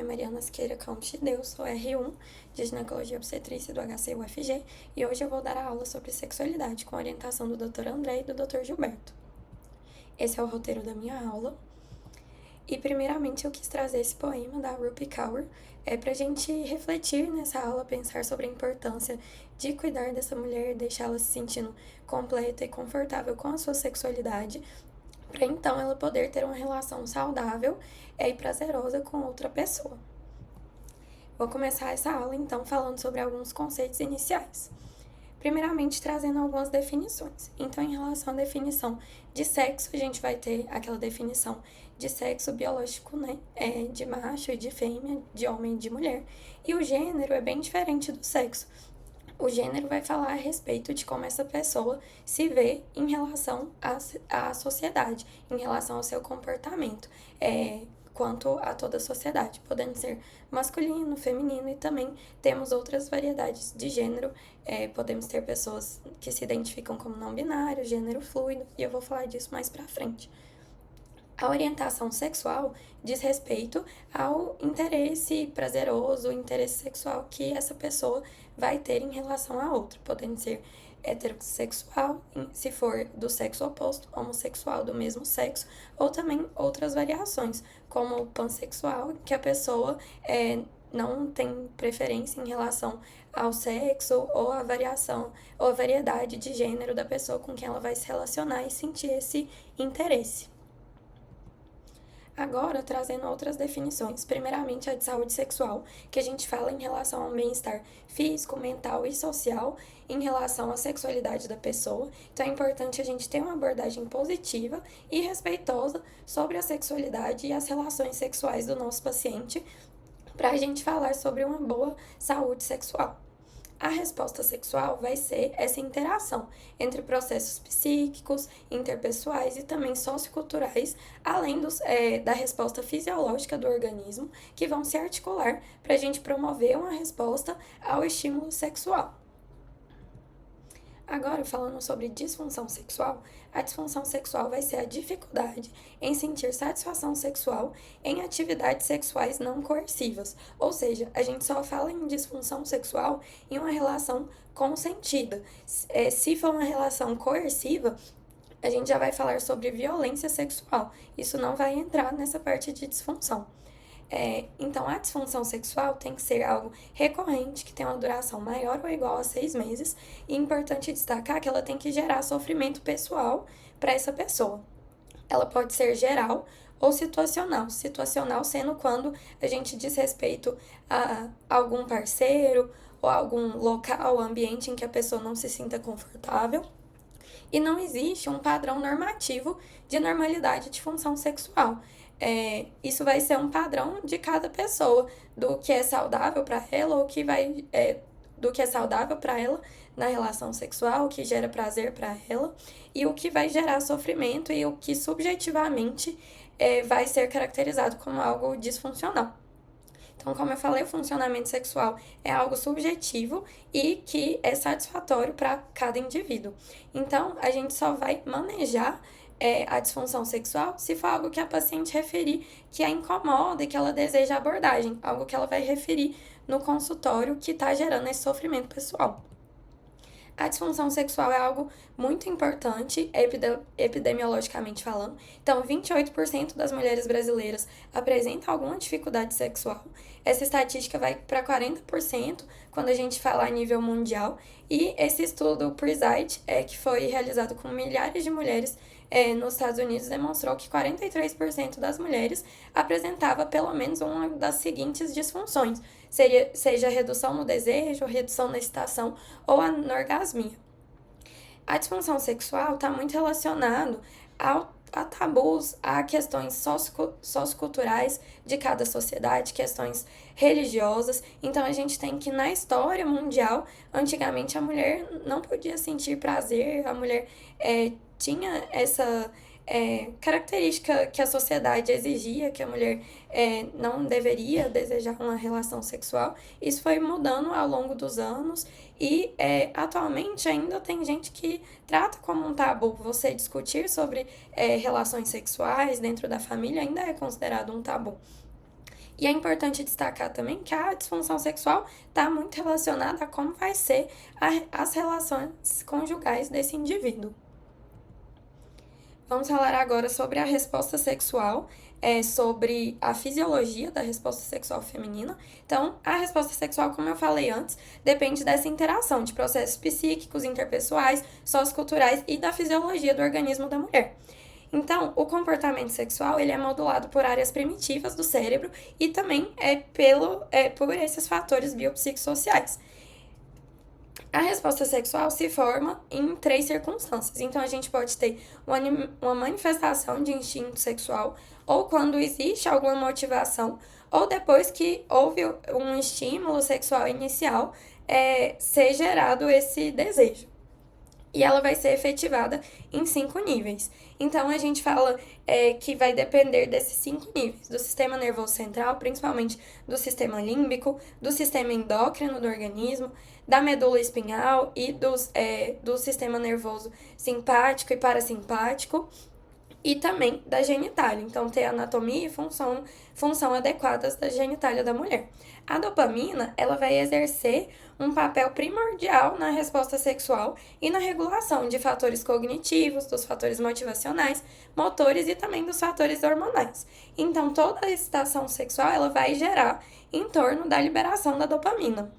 é Mariana Siqueira Campos de Deus, sou R1 de Ginecologia e Obstetrícia do HC-UFG e hoje eu vou dar a aula sobre sexualidade com orientação do Dr. André e do Dr. Gilberto. Esse é o roteiro da minha aula e primeiramente eu quis trazer esse poema da Rupi Kaur pra gente refletir nessa aula, pensar sobre a importância de cuidar dessa mulher, deixá-la se sentindo completa e confortável com a sua sexualidade, para então ela poder ter uma relação saudável e prazerosa com outra pessoa. Vou começar essa aula então falando sobre alguns conceitos iniciais. Primeiramente, trazendo algumas definições. Então, em relação à definição de sexo, a gente vai ter aquela definição de sexo biológico, né? De macho e de fêmea, de homem e de mulher. E o gênero é bem diferente do sexo. O gênero vai falar a respeito de como essa pessoa se vê em relação à sociedade, em relação ao seu comportamento, quanto a toda a sociedade, podendo ser masculino, feminino, e também temos outras variedades de gênero. Podemos ter pessoas que se identificam como não binário, gênero fluido, e eu vou falar disso mais pra frente. A orientação sexual diz respeito ao interesse prazeroso, o interesse sexual que essa pessoa vai ter em relação a outra, podendo ser heterossexual, se for do sexo oposto, homossexual do mesmo sexo, ou também outras variações, como o pansexual, que a pessoa não tem preferência em relação ao sexo ou a variação ou a variedade de gênero da pessoa com quem ela vai se relacionar e sentir esse interesse. Agora, trazendo outras definições, primeiramente a de saúde sexual, que a gente fala em relação ao bem-estar físico, mental e social, em relação à sexualidade da pessoa. Então, é importante a gente ter uma abordagem positiva e respeitosa sobre a sexualidade e as relações sexuais do nosso paciente, para a gente falar sobre uma boa saúde sexual. A resposta sexual vai ser essa interação entre processos psíquicos, interpessoais e também socioculturais, além da resposta fisiológica do organismo, que vão se articular para a gente promover uma resposta ao estímulo sexual. Agora, falando sobre disfunção sexual, a disfunção sexual vai ser a dificuldade em sentir satisfação sexual em atividades sexuais não coercivas. Ou seja, a gente só fala em disfunção sexual em uma relação consentida. Se for uma relação coerciva, a gente já vai falar sobre violência sexual. Isso não vai entrar nessa parte de disfunção. Então, a disfunção sexual tem que ser algo recorrente, que tem uma duração maior ou igual a 6 meses, e é importante destacar que ela tem que gerar sofrimento pessoal para essa pessoa. Ela pode ser geral ou situacional. Situacional sendo quando a gente diz respeito a algum parceiro ou algum local, ambiente em que a pessoa não se sinta confortável. E não existe um padrão normativo de normalidade de função sexual. Isso vai ser um padrão de cada pessoa, do que é saudável para ela ou do que é saudável para ela na relação sexual, o que gera prazer para ela e o que vai gerar sofrimento e o que subjetivamente vai ser caracterizado como algo disfuncional. Então, como eu falei, o funcionamento sexual é algo subjetivo e que é satisfatório para cada indivíduo. Então, a gente só vai manejar a disfunção sexual se for algo que a paciente referir que a incomoda e que ela deseja abordagem, algo que ela vai referir no consultório que está gerando esse sofrimento pessoal. A disfunção sexual é algo muito importante, epidemiologicamente falando. Então, 28% das mulheres brasileiras apresentam alguma dificuldade sexual. Essa estatística vai para 40% quando a gente fala a nível mundial. E esse estudo Preside, que foi realizado com milhares de mulheres nos Estados Unidos, demonstrou que 43% das mulheres apresentava pelo menos uma das seguintes disfunções, seja redução no desejo, redução na excitação ou anorgasmia. A disfunção sexual está muito relacionado a tabus, a questões socioculturais de cada sociedade, questões religiosas. Então, a gente tem que, na história mundial, antigamente a mulher não podia sentir prazer, a mulher tinha essa característica que a sociedade exigia, que a mulher não deveria desejar uma relação sexual. Isso foi mudando ao longo dos anos e atualmente ainda tem gente que trata como um tabu. Você discutir sobre relações sexuais dentro da família ainda é considerado um tabu. E é importante destacar também que a disfunção sexual está muito relacionada a como vai ser as relações conjugais desse indivíduo. Vamos falar agora sobre a resposta sexual, sobre a fisiologia da resposta sexual feminina. Então, a resposta sexual, como eu falei antes, depende dessa interação de processos psíquicos, interpessoais, socioculturais e da fisiologia do organismo da mulher. Então, o comportamento sexual ele é modulado por áreas primitivas do cérebro e também por esses fatores biopsicossociais. A resposta sexual se forma em 3 circunstâncias. Então, a gente pode ter uma manifestação de instinto sexual, ou quando existe alguma motivação, ou depois que houve um estímulo sexual inicial, ser gerado esse desejo. E ela vai ser efetivada em 5 níveis. Então, a gente fala que vai depender desses 5 níveis, do sistema nervoso central, principalmente do sistema límbico, do sistema endócrino do organismo, da medula espinhal e do sistema nervoso simpático e parasimpático, e também da genitália. Então, ter anatomia e função adequadas da genitália da mulher. A dopamina, ela vai exercer um papel primordial na resposta sexual e na regulação de fatores cognitivos, dos fatores motivacionais, motores e também dos fatores hormonais. Então, toda a excitação sexual, ela vai gerar em torno da liberação da dopamina.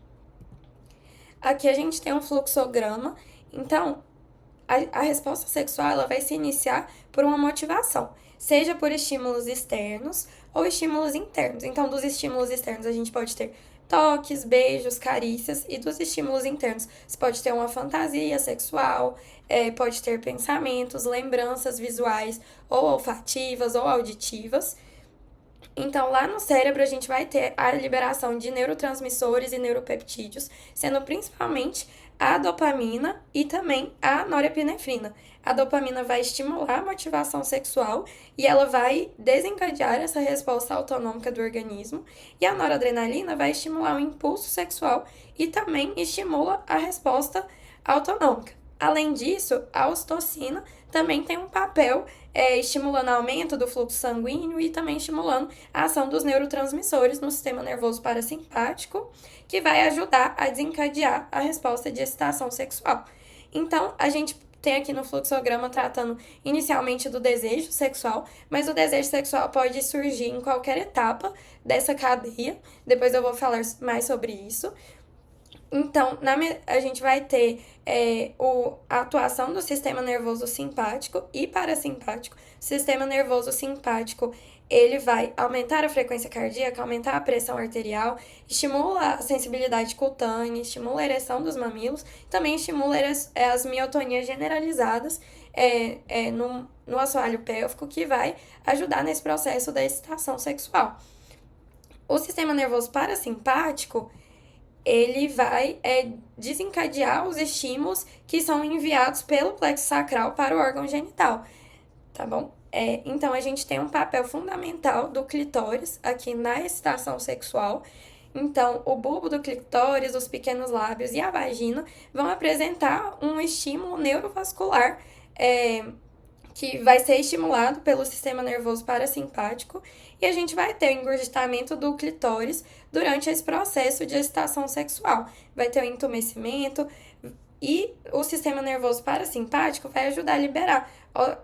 Aqui a gente tem um fluxograma. Então, a resposta sexual ela vai se iniciar por uma motivação, seja por estímulos externos ou estímulos internos. Então, dos estímulos externos, a gente pode ter toques, beijos, carícias, e dos estímulos internos, você pode ter uma fantasia sexual, pode ter pensamentos, lembranças visuais, ou olfativas, ou auditivas. Então, lá no cérebro, a gente vai ter a liberação de neurotransmissores e neuropeptídeos, sendo principalmente a dopamina e também a norepinefrina. A dopamina vai estimular a motivação sexual e ela vai desencadear essa resposta autonômica do organismo, e a noradrenalina vai estimular o impulso sexual e também estimula a resposta autonômica. Além disso, a ocitocina também tem um papel estimulando o aumento do fluxo sanguíneo e também estimulando a ação dos neurotransmissores no sistema nervoso parasimpático, que vai ajudar a desencadear a resposta de excitação sexual. Então, a gente tem aqui no fluxograma tratando inicialmente do desejo sexual, mas o desejo sexual pode surgir em qualquer etapa dessa cadeia. Depois eu vou falar mais sobre isso. Então, a gente vai ter a atuação do sistema nervoso simpático e parasimpático. O sistema nervoso simpático, ele vai aumentar a frequência cardíaca, aumentar a pressão arterial, estimula a sensibilidade cutânea, estimula a ereção dos mamilos, também estimula as miotonias generalizadas no assoalho pélvico, que vai ajudar nesse processo da excitação sexual. O sistema nervoso parasimpático, ele vai desencadear os estímulos que são enviados pelo plexo sacral para o órgão genital, tá bom? Então, a gente tem um papel fundamental do clitóris aqui na excitação sexual. Então, o bulbo do clitóris, os pequenos lábios e a vagina vão apresentar um estímulo neurovascular que vai ser estimulado pelo sistema nervoso parasimpático, e a gente vai ter o engurgitamento do clitóris durante esse processo de excitação sexual. Vai ter o entumecimento, e o sistema nervoso parasimpático vai ajudar a liberar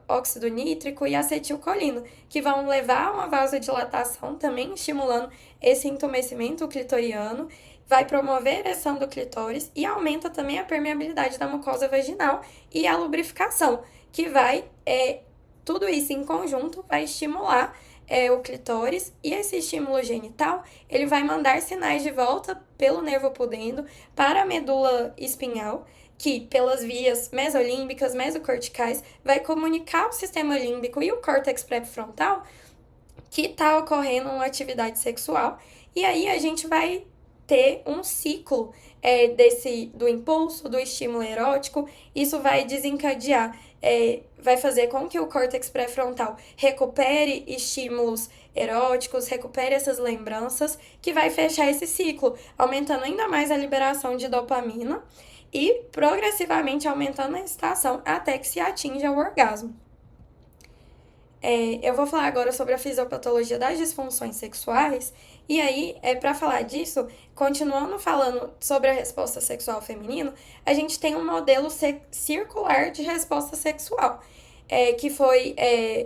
óxido nítrico e acetilcolina, que vão levar a uma vasodilatação, também estimulando esse entumecimento clitoriano, vai promover a ereção do clitóris e aumenta também a permeabilidade da mucosa vaginal e a lubrificação, que vai, tudo isso em conjunto, vai estimular o clitóris, e esse estímulo genital, ele vai mandar sinais de volta pelo nervo pudendo para a medula espinhal, que pelas vias mesolímbicas, mesocorticais, vai comunicar ao sistema límbico e o córtex pré-frontal que está ocorrendo uma atividade sexual, e aí a gente vai ter um ciclo do impulso, do estímulo erótico. Isso vai desencadear, vai fazer com que o córtex pré-frontal recupere estímulos eróticos, recupere essas lembranças, que vai fechar esse ciclo, aumentando ainda mais a liberação de dopamina e progressivamente aumentando a excitação até que se atinja o orgasmo. Eu vou falar agora sobre a fisiopatologia das disfunções sexuais, E aí, para falar disso, continuando falando sobre a resposta sexual feminina, a gente tem um modelo circular de resposta sexual, que foi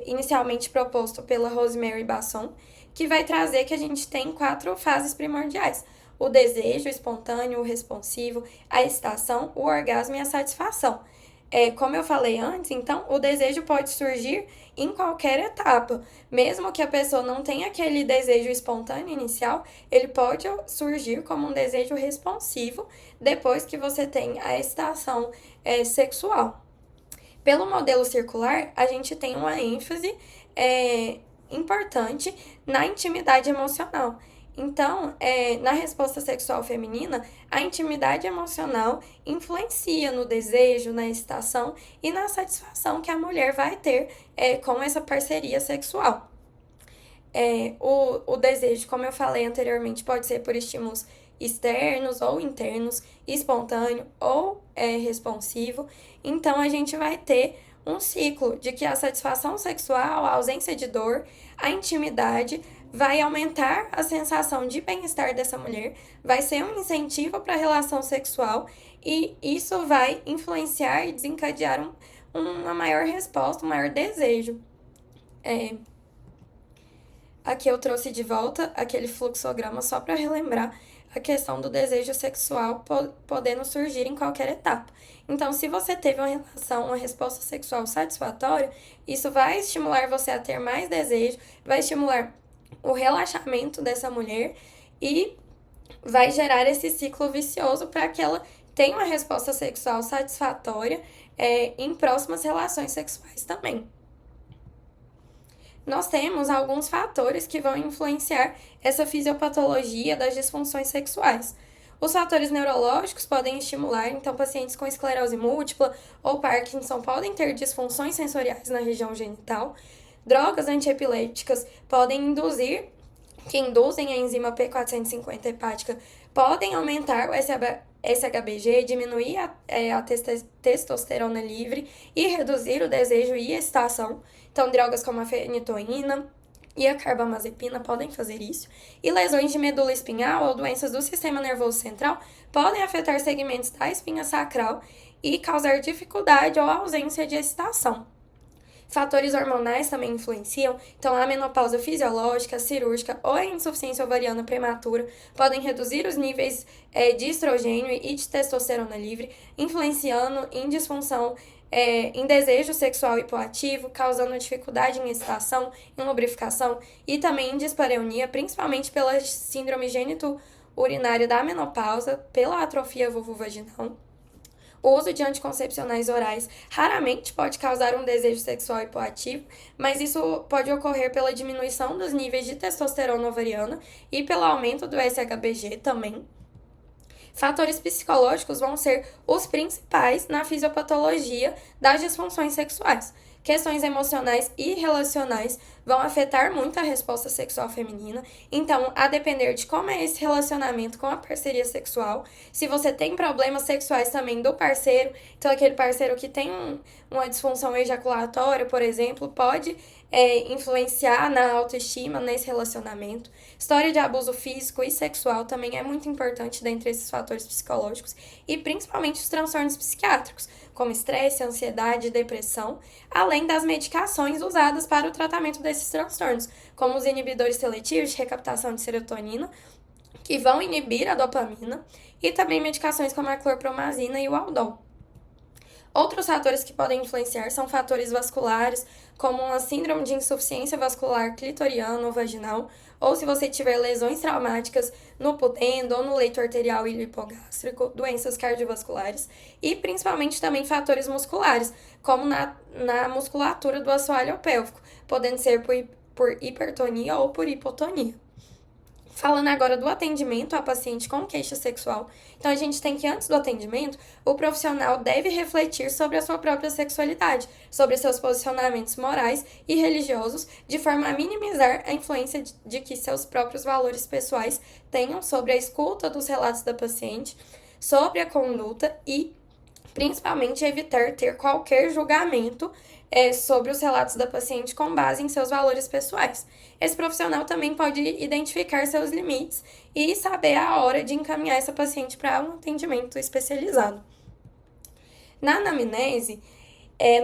inicialmente proposto pela Rosemary Basson, que vai trazer que a gente tem 4 fases primordiais: o desejo, o espontâneo, o responsivo, a excitação, o orgasmo e a satisfação. Como eu falei antes, então, o desejo pode surgir em qualquer etapa. Mesmo que a pessoa não tenha aquele desejo espontâneo inicial, ele pode surgir como um desejo responsivo depois que você tem a excitação sexual. Pelo modelo circular, a gente tem uma ênfase importante na intimidade emocional. Então, na resposta sexual feminina, a intimidade emocional influencia no desejo, na excitação e na satisfação que a mulher vai ter com essa parceria sexual. O desejo, como eu falei anteriormente, pode ser por estímulos externos ou internos, espontâneo ou responsivo. Então, a gente vai ter um ciclo de que a satisfação sexual, a ausência de dor, a intimidade vai aumentar a sensação de bem-estar dessa mulher, vai ser um incentivo para a relação sexual e isso vai influenciar e desencadear uma maior resposta, um maior desejo. Aqui eu trouxe de volta aquele fluxograma só para relembrar a questão do desejo sexual podendo surgir em qualquer etapa. Então, se você teve uma resposta sexual satisfatória, isso vai estimular você a ter mais desejo, vai estimular o relaxamento dessa mulher e vai gerar esse ciclo vicioso para que ela tenha uma resposta sexual satisfatória em próximas relações sexuais também. Nós temos alguns fatores que vão influenciar essa fisiopatologia das disfunções sexuais. Os fatores neurológicos podem estimular, então pacientes com esclerose múltipla ou Parkinson podem ter disfunções sensoriais na região genital. Drogas antiepilépticas que induzem a enzima P450 hepática, podem aumentar o SHBG, diminuir a testosterona livre e reduzir o desejo e a excitação. Então, drogas como a fenitoína e a carbamazepina podem fazer isso. E lesões de medula espinhal ou doenças do sistema nervoso central podem afetar segmentos da espinha sacral e causar dificuldade ou ausência de excitação. Fatores hormonais também influenciam, então a menopausa fisiológica, cirúrgica ou a insuficiência ovariana prematura podem reduzir os níveis de estrogênio e de testosterona livre, influenciando em disfunção em desejo sexual hipoativo, causando dificuldade em excitação, em lubrificação e também em dispareunia, principalmente pela síndrome gênito-urinária da menopausa, pela atrofia vulvovaginal. O uso de anticoncepcionais orais raramente pode causar um desejo sexual hipoativo, mas isso pode ocorrer pela diminuição dos níveis de testosterona ovariana e pelo aumento do SHBG também. Fatores psicológicos vão ser os principais na fisiopatologia das disfunções sexuais. Questões emocionais e relacionais vão afetar muito a resposta sexual feminina. Então, a depender de como é esse relacionamento com a parceria sexual, se você tem problemas sexuais também do parceiro, então aquele parceiro que tem uma disfunção ejaculatória, por exemplo, pode influenciar na autoestima, nesse relacionamento. História de abuso físico e sexual também é muito importante dentre esses fatores psicológicos e principalmente os transtornos psiquiátricos, como estresse, ansiedade, depressão, além das medicações usadas para o tratamento desses transtornos, como os inibidores seletivos de recaptação de serotonina, que vão inibir a dopamina, e também medicações como a clorpromazina e o Haldol. Outros fatores que podem influenciar são fatores vasculares, como uma síndrome de insuficiência vascular clitoriana ou vaginal, ou se você tiver lesões traumáticas no pudendo ou no leito arterial e hipogástrico, doenças cardiovasculares, e principalmente também fatores musculares, como na musculatura do assoalho pélvico, podendo ser por hipertonia ou por hipotonia. Falando agora do atendimento a paciente com queixa sexual, então a gente tem que antes do atendimento, o profissional deve refletir sobre a sua própria sexualidade, sobre seus posicionamentos morais e religiosos, de forma a minimizar a influência de que seus próprios valores pessoais tenham sobre a escuta dos relatos da paciente, sobre a conduta e, principalmente, evitar ter qualquer julgamento sobre os relatos da paciente com base em seus valores pessoais. Esse profissional também pode identificar seus limites e saber a hora de encaminhar essa paciente para um atendimento especializado. Na anamnese,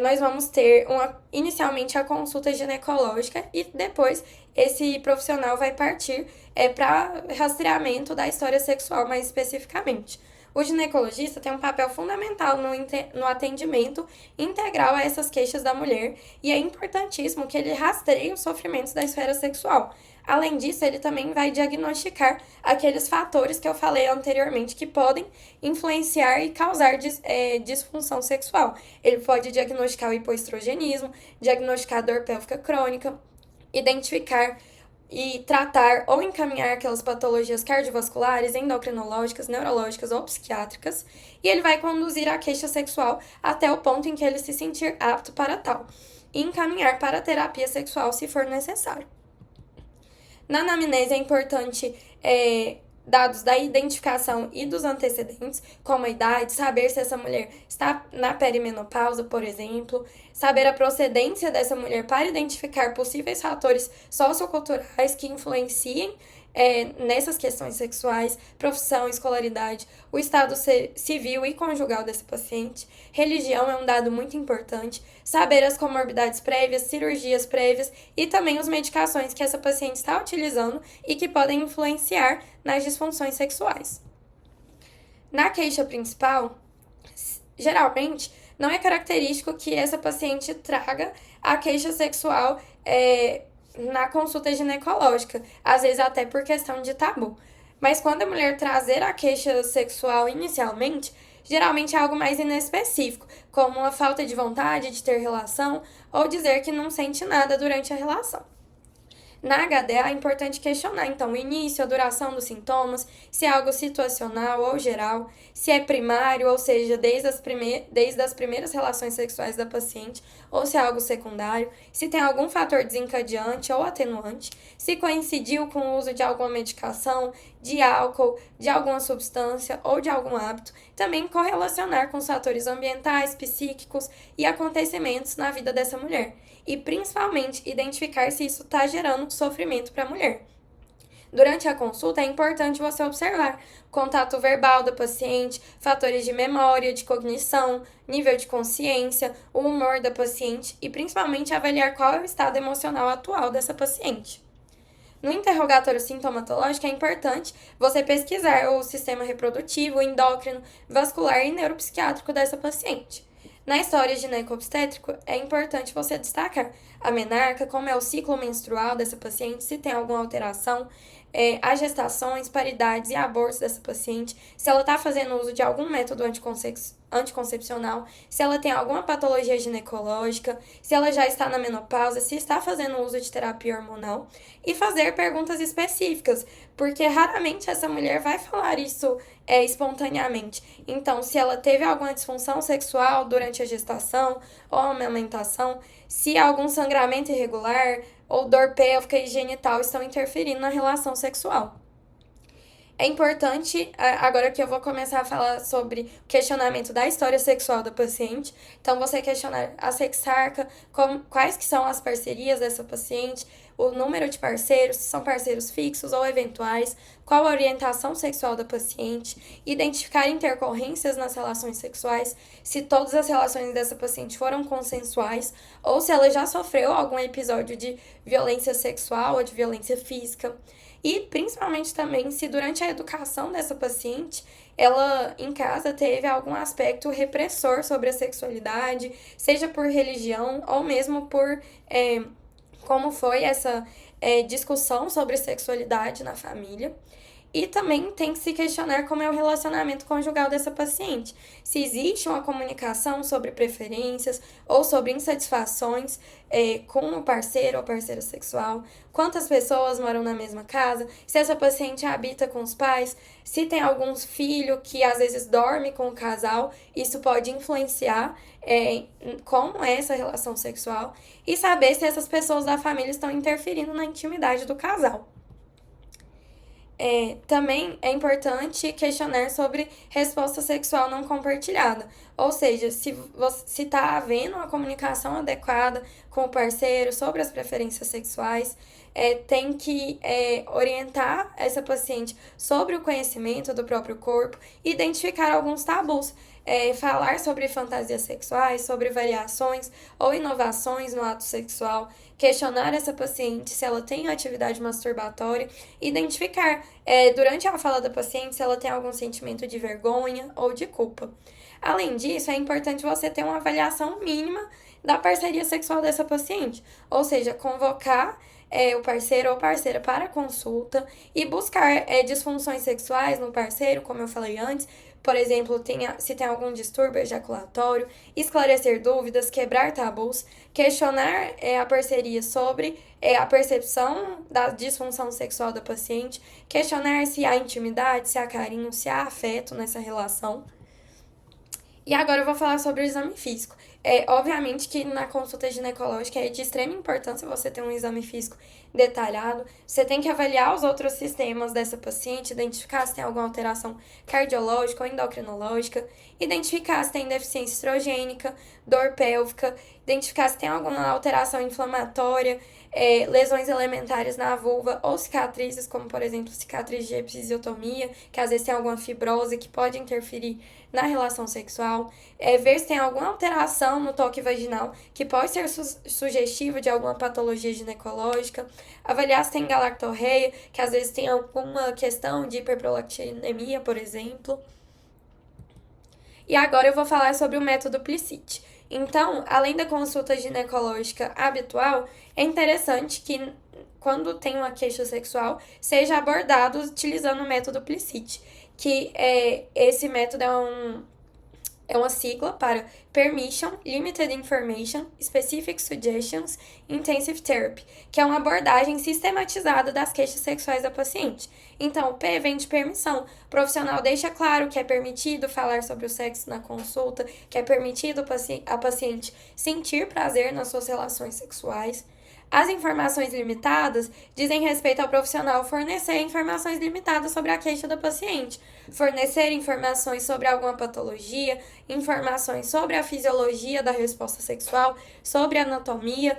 nós vamos ter inicialmente a consulta ginecológica e depois esse profissional vai partir para rastreamento da história sexual mais especificamente. O ginecologista tem um papel fundamental no atendimento integral a essas queixas da mulher e é importantíssimo que ele rastreie os sofrimentos da esfera sexual. Além disso, ele também vai diagnosticar aqueles fatores que eu falei anteriormente que podem influenciar e causar disfunção sexual. Ele pode diagnosticar o hipoestrogenismo, diagnosticar dor pélvica crônica, identificar e tratar ou encaminhar aquelas patologias cardiovasculares, endocrinológicas, neurológicas ou psiquiátricas, e ele vai conduzir a queixa sexual até o ponto em que ele se sentir apto para tal, e encaminhar para a terapia sexual se for necessário. Na anamnese é importante dados da identificação e dos antecedentes, como a idade, saber se essa mulher está na perimenopausa, por exemplo, saber a procedência dessa mulher para identificar possíveis fatores socioculturais que influenciem nessas questões sexuais, profissão, escolaridade, o estado civil e conjugal desse paciente. Religião é um dado muito importante, saber as comorbidades prévias, cirurgias prévias e também as medicações que essa paciente está utilizando e que podem influenciar nas disfunções sexuais. Na queixa principal, geralmente, não é característico que essa paciente traga a queixa sexual na consulta ginecológica, às vezes até por questão de tabu. Mas quando a mulher trazer a queixa sexual inicialmente, geralmente é algo mais inespecífico, como uma falta de vontade de ter relação ou dizer que não sente nada durante a relação. Na HDA é importante questionar, então, o início, a duração dos sintomas, se é algo situacional ou geral, se é primário, ou seja, desde as primeiras relações sexuais da paciente, ou se é algo secundário, se tem algum fator desencadeante ou atenuante, se coincidiu com o uso de alguma medicação, de álcool, de alguma substância ou de algum hábito, também correlacionar com os fatores ambientais, psíquicos e acontecimentos na vida dessa mulher. E, principalmente, identificar se isso está gerando sofrimento para a mulher. Durante a consulta, é importante você observar contato verbal da paciente, fatores de memória, de cognição, nível de consciência, o humor da paciente e, principalmente, avaliar qual é o estado emocional atual dessa paciente. No interrogatório sintomatológico, é importante você pesquisar o sistema reprodutivo, endócrino, vascular e neuropsiquiátrico dessa paciente. Na história gineco-obstétrico, é importante você destacar a menarca, como é o ciclo menstrual dessa paciente, se tem alguma alteração, as gestações, paridades e abortos dessa paciente, se ela está fazendo uso de algum método anticoncepcional, se ela tem alguma patologia ginecológica, se ela já está na menopausa, se está fazendo uso de terapia hormonal e fazer perguntas específicas, porque raramente essa mulher vai falar isso espontaneamente. Então, se ela teve alguma disfunção sexual durante a gestação ou a amamentação, se algum sangramento irregular ou dor pélvica e genital estão interferindo na relação sexual. É importante, agora que eu vou começar a falar sobre o questionamento da história sexual da paciente, então você questionar a sexarca, quais que são as parcerias dessa paciente, o número de parceiros, se são parceiros fixos ou eventuais, qual a orientação sexual da paciente, identificar intercorrências nas relações sexuais, se todas as relações dessa paciente foram consensuais ou se ela já sofreu algum episódio de violência sexual ou de violência física. E principalmente também se durante a educação dessa paciente, ela em casa teve algum aspecto repressor sobre a sexualidade, seja por religião ou mesmo por como foi essa discussão sobre sexualidade na família. E também tem que se questionar como é o relacionamento conjugal dessa paciente. Se existe uma comunicação sobre preferências ou sobre insatisfações com o parceiro ou parceira sexual, quantas pessoas moram na mesma casa, se essa paciente habita com os pais, se tem algum filho que às vezes dorme com o casal, isso pode influenciar como é essa relação sexual e saber se essas pessoas da família estão interferindo na intimidade do casal. Também é importante questionar sobre resposta sexual não compartilhada. Ou seja, se está havendo uma comunicação adequada com o parceiro sobre as preferências sexuais, tem que orientar essa paciente sobre o conhecimento do próprio corpo, identificar alguns tabus, falar sobre fantasias sexuais, sobre variações ou inovações no ato sexual, questionar essa paciente se ela tem atividade masturbatória, identificar durante a fala da paciente se ela tem algum sentimento de vergonha ou de culpa. Além disso, é importante você ter uma avaliação mínima da parceria sexual dessa paciente, ou seja, convocar o parceiro ou parceira para consulta e buscar disfunções sexuais no parceiro, como eu falei antes, por exemplo, se tem algum distúrbio ejaculatório, esclarecer dúvidas, quebrar tabus, questionar a parceria sobre a percepção da disfunção sexual da paciente, questionar se há intimidade, se há carinho, se há afeto nessa relação. E agora eu vou falar sobre o exame físico. Obviamente que na consulta ginecológica é de extrema importância você ter um exame físico detalhado. Você tem que avaliar os outros sistemas dessa paciente, identificar se tem alguma alteração cardiológica ou endocrinológica, identificar se tem deficiência estrogênica, dor pélvica, identificar se tem alguma alteração inflamatória, lesões elementares na vulva ou cicatrizes, como por exemplo cicatriz de episiotomia, que às vezes tem alguma fibrose que pode interferir na relação sexual, ver se tem alguma alteração no toque vaginal que pode ser sugestiva de alguma patologia ginecológica, avaliar se tem galactorreia, que às vezes tem alguma questão de hiperprolactinemia, por exemplo. E agora eu vou falar sobre o método Plicite. Então, além da consulta ginecológica habitual, é interessante que, quando tem uma queixa sexual, seja abordado utilizando o método Plicite, que esse método é uma sigla para Permission, Limited Information, Specific Suggestions, Intensive Therapy, que é uma abordagem sistematizada das queixas sexuais da paciente. Então, o P vem de permissão. O profissional deixa claro que é permitido falar sobre o sexo na consulta, que é permitido a paciente sentir prazer nas suas relações sexuais. As informações limitadas dizem respeito ao profissional fornecer informações limitadas sobre a queixa da paciente, fornecer informações sobre alguma patologia, informações sobre a fisiologia da resposta sexual, sobre a anatomia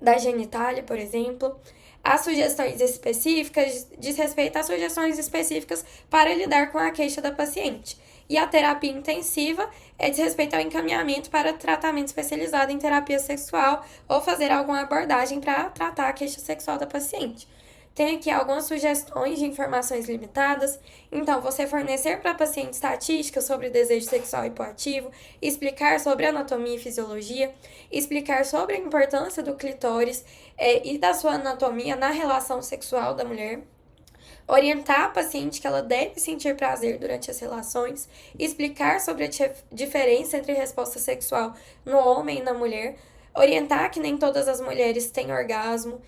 da genitália, por exemplo. As sugestões específicas diz respeito às sugestões específicas para lidar com a queixa da paciente. E a terapia intensiva diz respeito ao encaminhamento para tratamento especializado em terapia sexual ou fazer alguma abordagem para tratar a queixa sexual da paciente. Tem aqui algumas sugestões de informações limitadas. Então, você fornecer para a paciente estatísticas sobre desejo sexual hipoativo, explicar sobre anatomia e fisiologia, explicar sobre a importância do clitóris e da sua anatomia na relação sexual da mulher, orientar a paciente que ela deve sentir prazer durante as relações, explicar sobre a diferença entre resposta sexual no homem e na mulher, orientar que nem todas as mulheres têm orgasmo,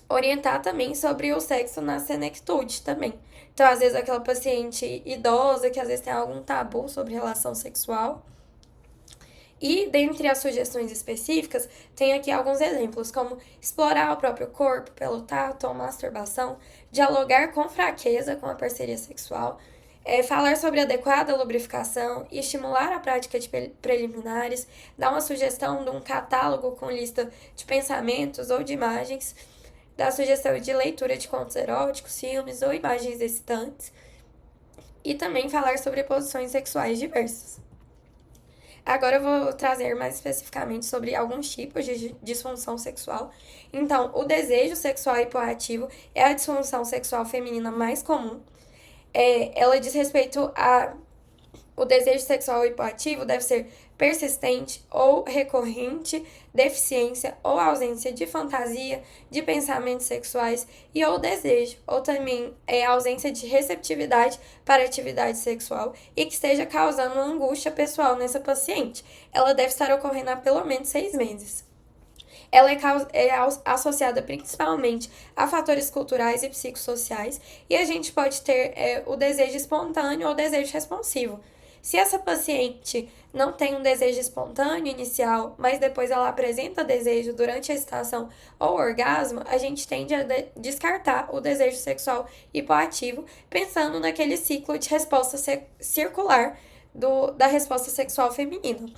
orientar também sobre o sexo na senectude também. Então, às vezes, aquela paciente idosa que às vezes tem algum tabu sobre relação sexual. E, dentre as sugestões específicas, tem aqui alguns exemplos, como explorar o próprio corpo pelo tato ou masturbação, dialogar com fraqueza com a parceria sexual, falar sobre adequada lubrificação, estimular a prática de preliminares, dar uma sugestão de um catálogo com lista de pensamentos ou de imagens, dar sugestão de leitura de contos eróticos, filmes ou imagens excitantes, e também falar sobre posições sexuais diversas. Agora eu vou trazer mais especificamente sobre alguns tipos de disfunção sexual. Então, o desejo sexual hipoativo é a disfunção sexual feminina mais comum. Ela diz respeito a... O desejo sexual hipoativo deve ser persistente ou recorrente, deficiência ou ausência de fantasia, de pensamentos sexuais e ou desejo, ou também ausência de receptividade para atividade sexual e que esteja causando uma angústia pessoal nessa paciente. Ela deve estar ocorrendo há pelo menos 6 meses. Ela é associada principalmente a fatores culturais e psicossociais e a gente pode ter o desejo espontâneo ou desejo responsivo. Se essa paciente não tem um desejo espontâneo inicial, mas depois ela apresenta desejo durante a excitação ou orgasmo, a gente tende a descartar o desejo sexual hipoativo, pensando naquele ciclo de resposta circular da resposta sexual feminina.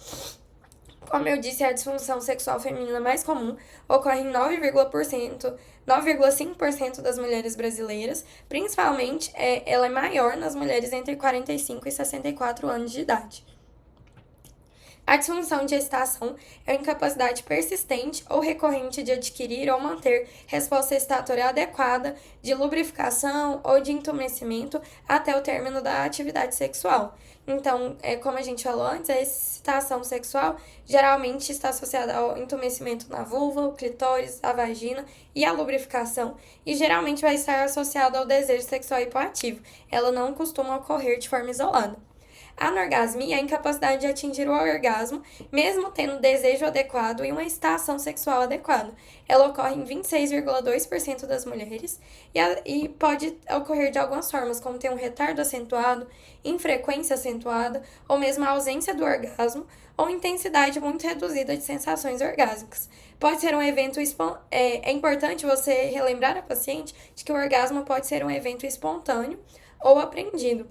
Como eu disse, a disfunção sexual feminina mais comum ocorre em 9,5% das mulheres brasileiras, principalmente ela é maior nas mulheres entre 45 e 64 anos de idade. A disfunção de excitação é a incapacidade persistente ou recorrente de adquirir ou manter resposta excitatória adequada, de lubrificação ou de entumecimento até o término da atividade sexual. Então, como a gente falou antes, a excitação sexual geralmente está associada ao entumecimento na vulva, o clitóris, a vagina e a lubrificação, e geralmente vai estar associado ao desejo sexual hipoativo. Ela não costuma ocorrer de forma isolada. A anorgasmia é a incapacidade de atingir o orgasmo, mesmo tendo desejo adequado e uma excitação sexual adequada. Ela ocorre em 26,2% das mulheres e pode ocorrer de algumas formas, como ter um retardo acentuado, infrequência acentuada, ou mesmo a ausência do orgasmo, ou intensidade muito reduzida de sensações orgásmicas. Pode ser um evento é importante você relembrar a paciente de que o orgasmo pode ser um evento espontâneo ou aprendido.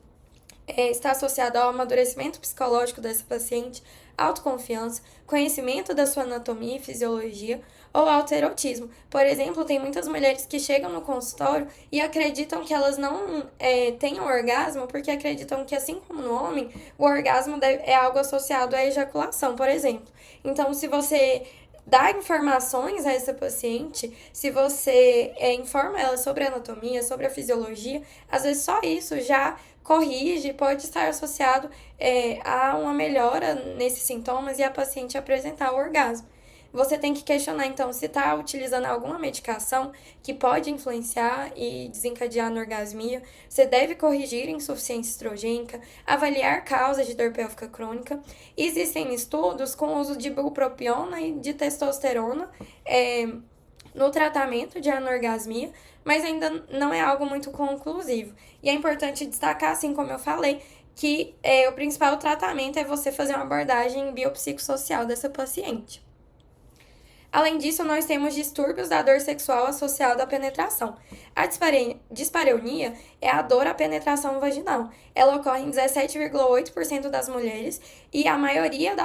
Está associado ao amadurecimento psicológico dessa paciente, autoconfiança, conhecimento da sua anatomia e fisiologia ou autoerotismo. Por exemplo, tem muitas mulheres que chegam no consultório e acreditam que elas não tenham orgasmo porque acreditam que, assim como no homem, o orgasmo é algo associado à ejaculação, por exemplo. Então, se você dá informações a essa paciente, se você informa ela sobre a anatomia, sobre a fisiologia, às vezes só isso já corrige, pode estar associado a uma melhora nesses sintomas e a paciente apresentar o orgasmo. Você tem que questionar, então, se está utilizando alguma medicação que pode influenciar e desencadear a anorgasmia. Você deve corrigir insuficiência estrogênica, avaliar causas de dor pélvica crônica. Existem estudos com o uso de bupropiona e de testosterona no tratamento de anorgasmia, mas ainda não é algo muito conclusivo. E é importante destacar, assim como eu falei, que o principal tratamento é você fazer uma abordagem biopsicossocial dessa paciente. Além disso, nós temos distúrbios da dor sexual associado à penetração. A dispareunia é a dor à penetração vaginal. Ela ocorre em 17,8% das mulheres e a maioria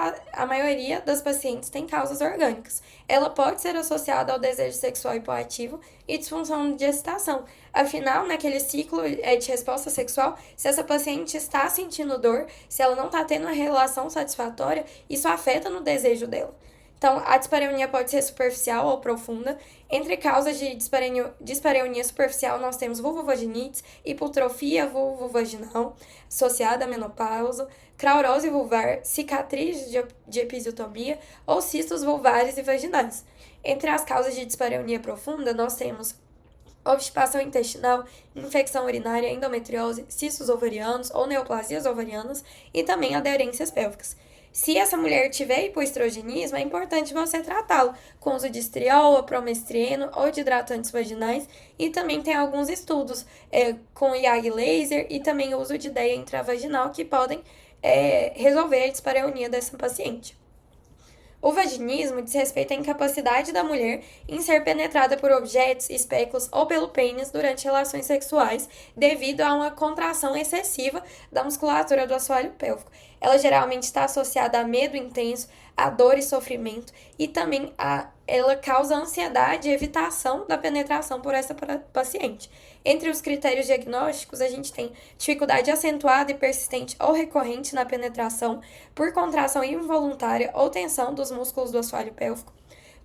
das pacientes tem causas orgânicas. Ela pode ser associada ao desejo sexual hipoativo e disfunção de excitação. Afinal, naquele ciclo de resposta sexual, se essa paciente está sentindo dor, se ela não está tendo uma relação satisfatória, isso afeta no desejo dela. Então, a dispareunia pode ser superficial ou profunda. Entre causas de dispareunia superficial, nós temos vulvovaginite, hipotrofia vulvovaginal associada à menopausa, craurose vulvar, cicatriz de episiotomia ou cistos vulvares e vaginais. Entre as causas de dispareunia profunda, nós temos obstipação intestinal, infecção urinária, endometriose, cistos ovarianos ou neoplasias ovarianas e também aderências pélvicas. Se essa mulher tiver hipoestrogenismo, é importante você tratá-lo com uso de estriol, promestreno ou de hidratantes vaginais. E também tem alguns estudos com IAG laser e também o uso de DEA intravaginal que podem resolver a dispareunia dessa paciente. O vaginismo diz respeito à incapacidade da mulher em ser penetrada por objetos, espéculos ou pelo pênis durante relações sexuais devido a uma contração excessiva da musculatura do assoalho pélvico. Ela geralmente está associada a medo intenso, a dor e sofrimento e também ela causa ansiedade e evitação da penetração por essa paciente. Entre os critérios diagnósticos, a gente tem dificuldade acentuada e persistente ou recorrente na penetração por contração involuntária ou tensão dos músculos do assoalho pélvico,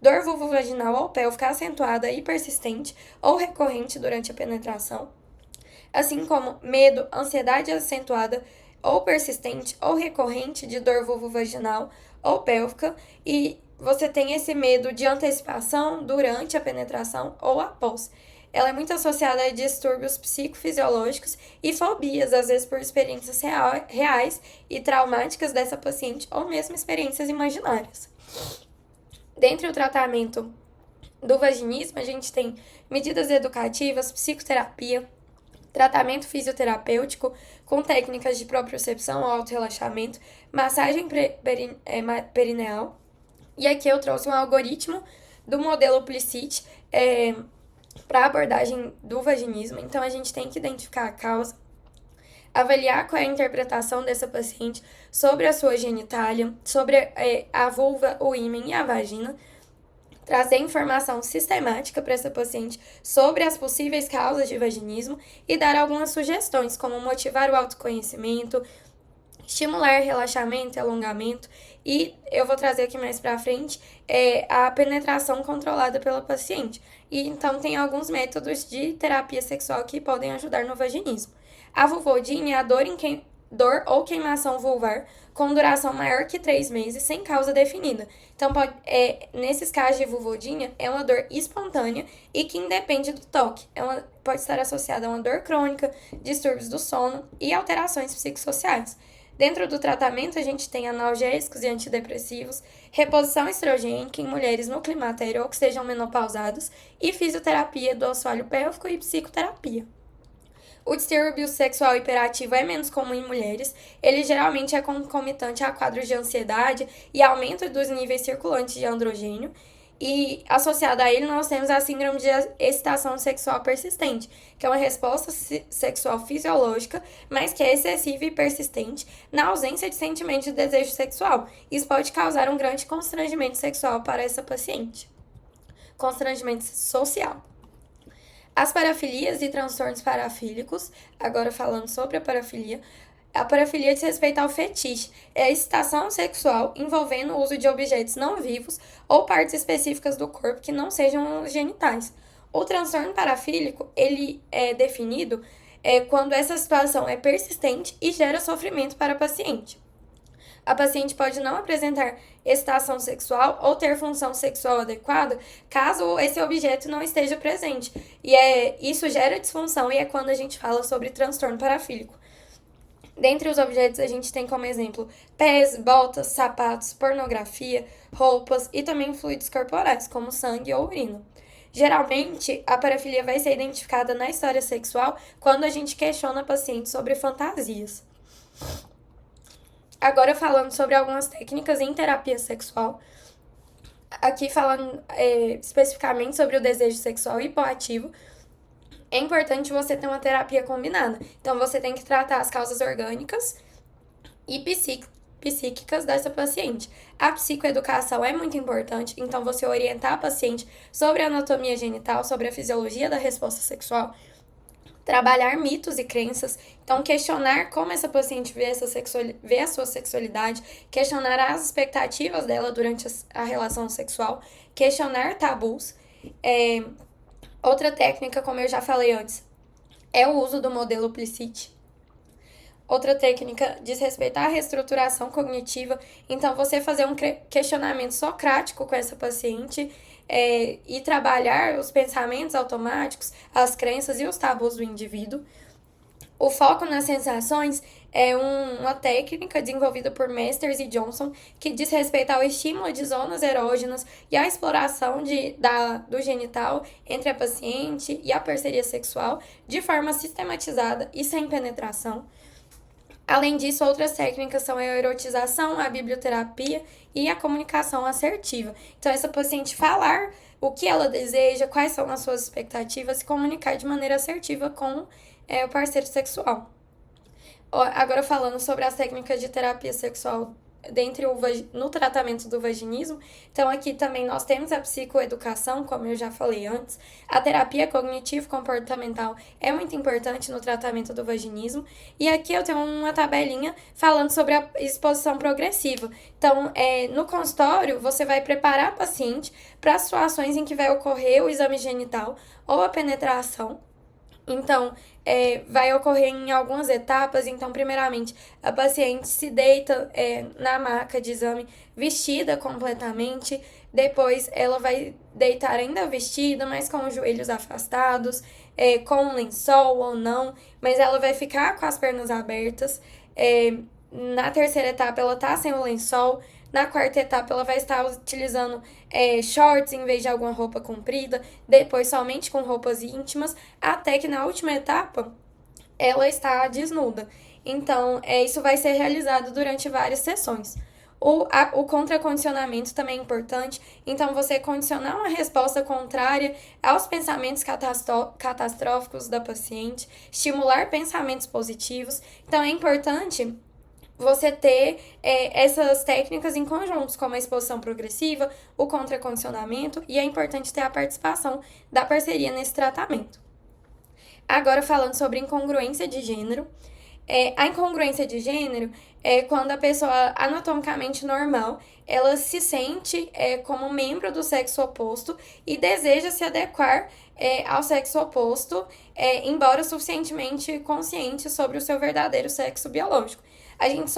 dor vulvovaginal ou pélvica acentuada e persistente ou recorrente durante a penetração, assim como medo, ansiedade acentuada ou persistente ou recorrente de dor vulvovaginal ou pélvica, e você tem esse medo de antecipação durante a penetração ou após. Ela é muito associada a distúrbios psicofisiológicos e fobias, às vezes por experiências reais e traumáticas dessa paciente ou mesmo experiências imaginárias. Dentre o tratamento do vaginismo, a gente tem medidas educativas, psicoterapia, tratamento fisioterapêutico com técnicas de propriocepção ou autorrelaxamento, massagem perineal. E aqui eu trouxe um algoritmo do modelo Plicit para abordagem do vaginismo. Então, a gente tem que identificar a causa, avaliar qual é a interpretação dessa paciente sobre a sua genitália, sobre a vulva, o ímen e a vagina, trazer informação sistemática para essa paciente sobre as possíveis causas de vaginismo e dar algumas sugestões, como motivar o autoconhecimento, estimular relaxamento e alongamento, e eu vou trazer aqui mais para frente a penetração controlada pela paciente. E então tem alguns métodos de terapia sexual que podem ajudar no vaginismo. A vulvodinha é a dor ou queimação vulvar com duração maior que 3 meses, sem causa definida. Então, nesses casos de vulvodinha, é uma dor espontânea e que independe do toque. Pode estar associada a uma dor crônica, distúrbios do sono e alterações psicossociais. Dentro do tratamento, a gente tem analgésicos e antidepressivos, reposição estrogênica em mulheres no climatério ou que sejam menopausadas e fisioterapia do assoalho pélvico e psicoterapia. O distúrbio sexual hiperativo é menos comum em mulheres. Ele geralmente é concomitante a quadros de ansiedade e aumento dos níveis circulantes de androgênio. E associado a ele, nós temos a síndrome de excitação sexual persistente, que é uma resposta sexual fisiológica, mas que é excessiva e persistente na ausência de sentimento de desejo sexual. Isso pode causar um grande constrangimento sexual para essa paciente. Constrangimento social. As parafilias e transtornos parafílicos, agora falando sobre a parafilia diz respeito ao fetiche, é a excitação sexual envolvendo o uso de objetos não vivos ou partes específicas do corpo que não sejam os genitais. O transtorno parafílico, ele é definido quando essa situação é persistente e gera sofrimento para a paciente. A paciente pode não apresentar excitação sexual ou ter função sexual adequada caso esse objeto não esteja presente. E isso gera disfunção e é quando a gente fala sobre transtorno parafílico. Dentre os objetos, a gente tem como exemplo pés, botas, sapatos, pornografia, roupas e também fluidos corporais, como sangue ou urina. Geralmente, a parafilia vai ser identificada na história sexual quando a gente questiona a paciente sobre fantasias. Agora falando sobre algumas técnicas em terapia sexual, aqui falando especificamente sobre o desejo sexual hipoativo, é importante você ter uma terapia combinada. Então, você tem que tratar as causas orgânicas e psíquicas dessa paciente. A psicoeducação é muito importante, então você orientar a paciente sobre a anatomia genital, sobre a fisiologia da resposta sexual, trabalhar mitos e crenças, então questionar como essa paciente vê a sua sexualidade, questionar as expectativas dela durante a relação sexual, questionar tabus. Outra técnica, como eu já falei antes, é o uso do modelo Plicit. Outra técnica diz respeito à reestruturação cognitiva, então você fazer um questionamento socrático com essa paciente e trabalhar os pensamentos automáticos, as crenças e os tabus do indivíduo. O foco nas sensações é uma técnica desenvolvida por Masters e Johnson que diz respeito ao estímulo de zonas erógenas e à exploração do genital entre a paciente e a parceria sexual de forma sistematizada e sem penetração. Além disso, outras técnicas são a erotização, a biblioterapia e a comunicação assertiva. Então, essa paciente falar o que ela deseja, quais são as suas expectativas e comunicar de maneira assertiva com o parceiro sexual. Agora, falando sobre as técnicas de terapia sexual no tratamento do vaginismo, então aqui também nós temos a psicoeducação, como eu já falei antes, a terapia cognitivo-comportamental é muito importante no tratamento do vaginismo, e aqui eu tenho uma tabelinha falando sobre a exposição progressiva. Então, no consultório, você vai preparar a paciente para as situações em que vai ocorrer o exame genital ou a penetração. Então, vai ocorrer em algumas etapas. Então, primeiramente, a paciente se deita na maca de exame vestida completamente. Depois, ela vai deitar ainda vestida, mas com os joelhos afastados, com um lençol ou não. Mas ela vai ficar com as pernas abertas. Na terceira etapa, ela tá sem o lençol. Na quarta etapa, ela vai estar utilizando shorts em vez de alguma roupa comprida, depois somente com roupas íntimas, até que na última etapa, ela está desnuda. Então, isso vai ser realizado durante várias sessões. O contracondicionamento também é importante. Então, você condicionar uma resposta contrária aos pensamentos catastróficos da paciente, estimular pensamentos positivos. Então, é importante você ter essas técnicas em conjuntos, como a exposição progressiva, o contracondicionamento, e é importante ter a participação da parceria nesse tratamento. Agora, falando sobre incongruência de gênero. A incongruência de gênero é quando a pessoa anatomicamente normal, ela se sente como membro do sexo oposto e deseja se adequar ao sexo oposto, embora suficientemente consciente sobre o seu verdadeiro sexo biológico. A gente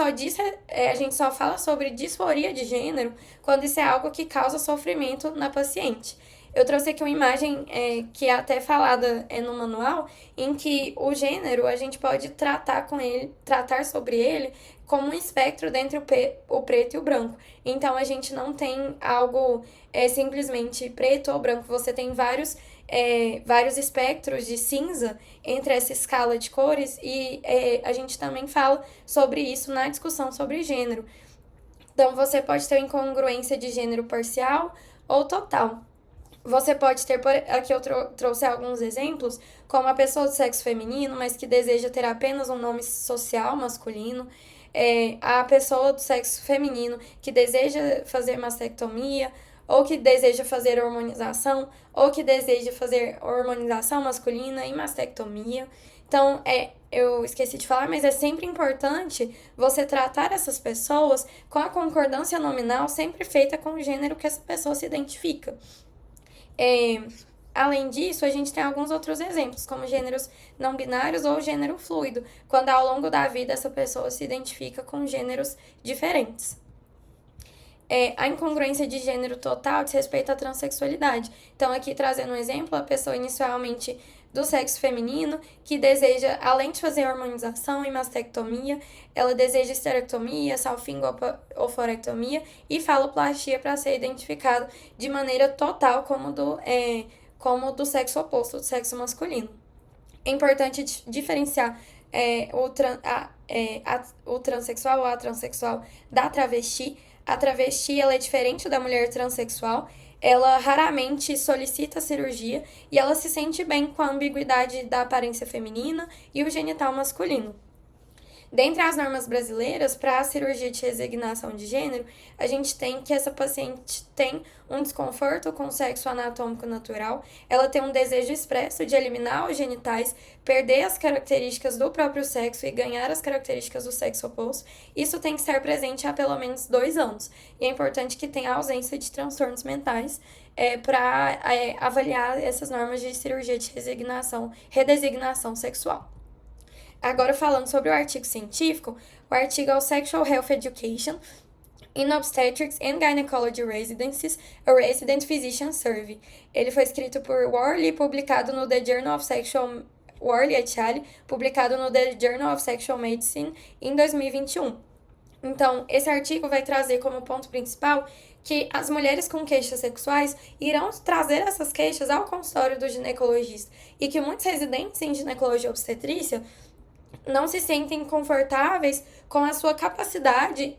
só fala sobre disforia de gênero quando isso é algo que causa sofrimento na paciente. Eu trouxe aqui uma imagem que é até falada no manual, em que o gênero a gente pode tratar sobre ele como um espectro entre o preto e o branco. Então a gente não tem algo simplesmente preto ou branco, você tem vários espectros de cinza entre essa escala de cores, e a gente também fala sobre isso na discussão sobre gênero. Então você pode ter incongruência de gênero parcial ou total. Você pode ter, aqui eu trouxe alguns exemplos, como a pessoa do sexo feminino, mas que deseja ter apenas um nome social masculino, a pessoa do sexo feminino que deseja fazer mastectomia, ou que deseja fazer hormonização, ou que deseja fazer hormonização masculina e mastectomia. Então, eu esqueci de falar, mas é sempre importante você tratar essas pessoas com a concordância nominal sempre feita com o gênero que essa pessoa se identifica. Além disso, a gente tem alguns outros exemplos, como gêneros não binários ou gênero fluido, quando ao longo da vida essa pessoa se identifica com gêneros diferentes. A incongruência de gênero total diz respeito à transexualidade. Então, aqui trazendo um exemplo, a pessoa inicialmente do sexo feminino, que deseja, além de fazer hormonização e mastectomia, ela deseja esterectomia, salpingo-oforectomia e faloplastia para ser identificado de maneira total como do sexo oposto, do sexo masculino. É importante diferenciar o transexual ou a transexual da travesti. A travesti ela é diferente da mulher transexual, ela raramente solicita cirurgia e ela se sente bem com a ambiguidade da aparência feminina e o genital masculino. Dentre as normas brasileiras, para a cirurgia de resignação de gênero, a gente tem que essa paciente tem um desconforto com o sexo anatômico natural, ela tem um desejo expresso de eliminar os genitais, perder as características do próprio sexo e ganhar as características do sexo oposto. Isso tem que estar presente há pelo menos 2 anos. E é importante que tenha ausência de transtornos mentais para avaliar essas normas de cirurgia de redesignação sexual. Agora, falando sobre o artigo científico, o artigo é o Sexual Health Education in Obstetrics and Gynecology Residencies, a Resident Physician Survey. Ele foi escrito por Worley, publicado no The Journal of Sexual Worley et al., publicado no The Journal of Sexual Medicine em 2021. Então, esse artigo vai trazer como ponto principal que as mulheres com queixas sexuais irão trazer essas queixas ao consultório do ginecologista e que muitos residentes em ginecologia e obstetrícia não se sentem confortáveis com a sua capacidade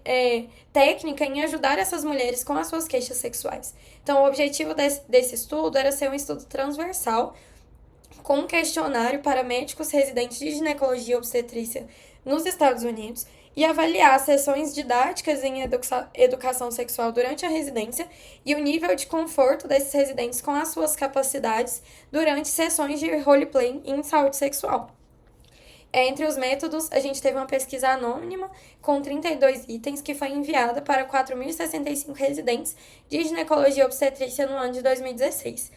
técnica em ajudar essas mulheres com as suas queixas sexuais. Então, o objetivo desse estudo era ser um estudo transversal, com um questionário para médicos residentes de ginecologia e obstetrícia nos Estados Unidos e avaliar sessões didáticas em educação sexual durante a residência e o nível de conforto desses residentes com as suas capacidades durante sessões de roleplay em saúde sexual. Entre os métodos, a gente teve uma pesquisa anônima com 32 itens que foi enviada para 4.065 residentes de ginecologia e obstetrícia no ano de 2016.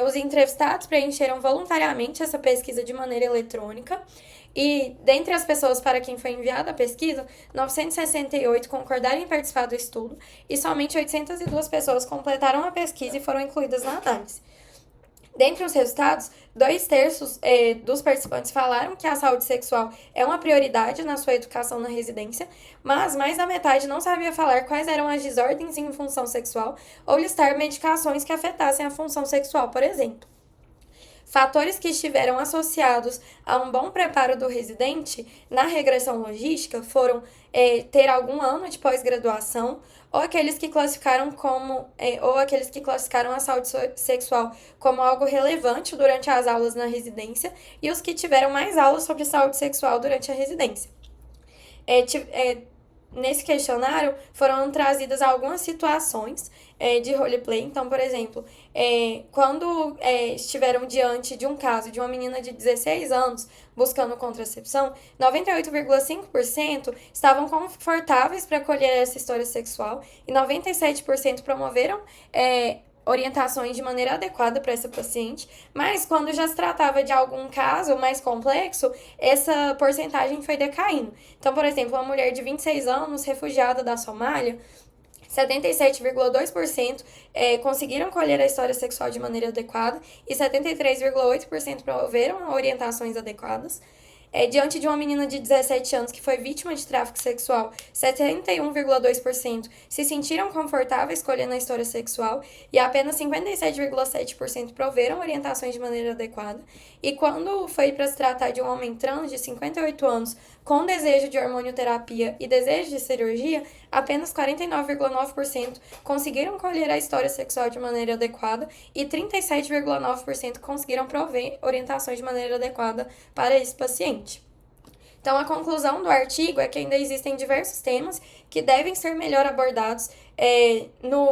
Os entrevistados preencheram voluntariamente essa pesquisa de maneira eletrônica e, dentre as pessoas para quem foi enviada a pesquisa, 968 concordaram em participar do estudo e somente 802 pessoas completaram a pesquisa e foram incluídas na análise. Dentre os resultados, 2/3 dos participantes falaram que a saúde sexual é uma prioridade na sua educação na residência, mas mais da metade não sabia falar quais eram as desordens em função sexual ou listar medicações que afetassem a função sexual, por exemplo. Fatores que estiveram associados a um bom preparo do residente na regressão logística foram ter algum ano de pós-graduação, ou aqueles que classificaram a saúde sexual como algo relevante durante as aulas na residência, e os que tiveram mais aulas sobre saúde sexual durante a residência. Nesse questionário foram trazidas algumas situações de roleplay. Então, por exemplo, quando estiveram diante de um caso de uma menina de 16 anos buscando contracepção, 98,5% estavam confortáveis para acolher essa história sexual e 97% promoveram orientações de maneira adequada para essa paciente, mas quando já se tratava de algum caso mais complexo, essa porcentagem foi decaindo. Então, por exemplo, uma mulher de 26 anos, refugiada da Somália, 77,2% conseguiram colher a história sexual de maneira adequada e 73,8% promoveram orientações adequadas. Diante de uma menina de 17 anos que foi vítima de tráfico sexual, 71,2% se sentiram confortáveis escolhendo a história sexual e apenas 57,7% proveram orientações de maneira adequada. E quando foi para se tratar de um homem trans de 58 anos com desejo de hormonioterapia e desejo de cirurgia, apenas 49,9% conseguiram colher a história sexual de maneira adequada e 37,9% conseguiram prover orientações de maneira adequada para esse paciente. Então, a conclusão do artigo é que ainda existem diversos temas que devem ser melhor abordados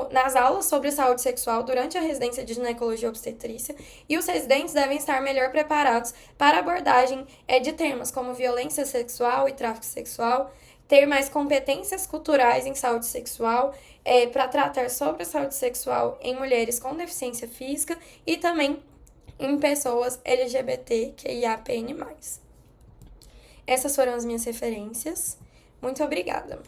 nas aulas sobre saúde sexual durante a residência de ginecologia e obstetrícia, e os residentes devem estar melhor preparados para a abordagem de temas como violência sexual e tráfico sexual, ter mais competências culturais em saúde sexual, para tratar sobre a saúde sexual em mulheres com deficiência física e também em pessoas LGBTQIAPN+. Essas foram as minhas referências. Muito obrigada!